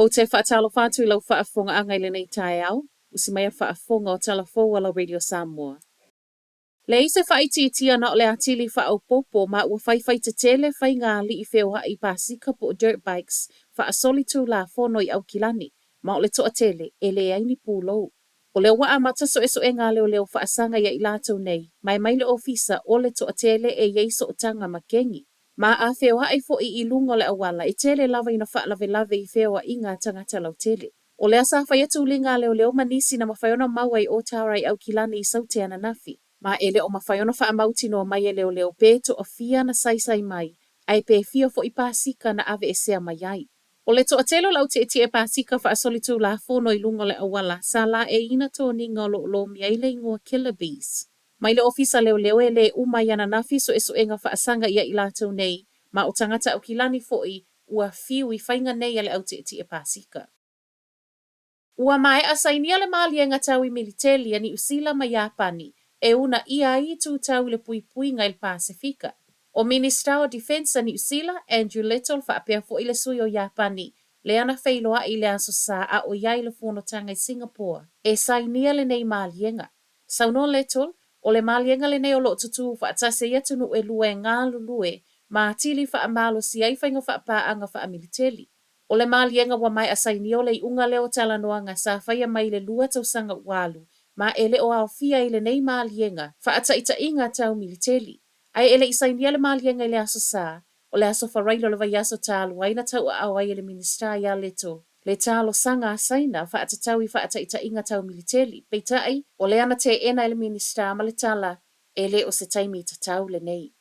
O te whaatalo whātui lau whaafonga angai le nei tae au, usi mai a whaafonga o talafo wala Radio Samoa. Le ise whaititia na o le atili whaaupopo ma ua whaiwhai te tele whai ngā li I wheo hai pasika po dirt bikes whaasoli tū la whono I au kilani, ma o le toa tele e le aini pūlou. O le waa mata so e ngā leo whaasanga ia I lātou nei, mai le ofisa o le toa tele e yeiso o tanga makengi. Ma a wheo hai fo I lungo le awala e tele lava ina whaalave I wheo I ngā tangata lau tele. O le asa whai atu li ngā leo manisi na mawhaiona mawai o tārai au kilani I saute ana nafi. Ma ele o mawhaiona wha amauti no mai e leo pēto o fia na sai mai, ai pē fia fo I pāsika na ave e sea mai ai. O le toa telo lau te e pāsika wha asolitu la whono I lungo le awala, sa la e ina tō ni ngolo lo miaile ngua killer bees. Mai le ofisa leo e le umai ana nafi so e nga wha asanga ia I lātou nei, ma o tangata au kilani fo I ua fiu I whainga nei ale au te e pāsika. Ua mai asainia le maalienga tau I militeli ani usila mai Japani, e una ia I tu tau le pui ngai le Pasifika. O Minister o Defense ni Usila, Andrew Little whaapea fo I le sui o Japani, le ana whailoa I le aso sa a o iai le whonotanga I Singapore, e sainia le nei maalienga. Sauno Little, o le maalienga le nei o lo tutu whaatase ia tunu e lue ngā lulue, ma atili whaamalo si ai whainga whaapaanga whaamiliteli. O le maalienga wa mai asainia o le unga leo talanoanga sa whaia mai le lua tausanga walu, ma ele o awhia I le nei maalienga, whaata ita inga tau militeli. Ai ele isainia le maalienga I le aso sa, o le aso wharailo le vai aso tālu, aina tau a awai le minister ia leto. Le tālo sanga asaina, whaata tau I whaata ita inga tau militeli. Peitai, o le ana te ena ele minister ma le tala, ele o se taimi ita tau le nei.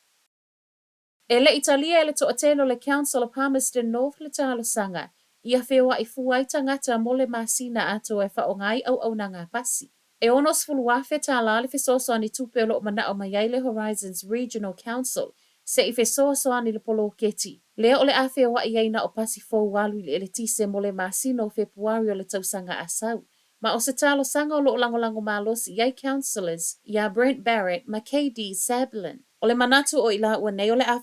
Ele Italia ele to atelo le Council of Palmerston North le tālo sanga, ia whewa I fuai tangata mo le masina ato e whaongai au na ngā pasi. E onos fuluafe tā lale fesoso ani tupe lo mana o mai le Horizons Regional Council se I fesoso ani le polo keti. Lea o le awhia wa I aina o pasi fōu walu I le tise mo le masino o Februari o le tausanga asau. Ma o se talo sanga o lo lango malos iai councillors ia Brent Barrett ma KD Sablin. O le manatu o ila ua nei o le awhia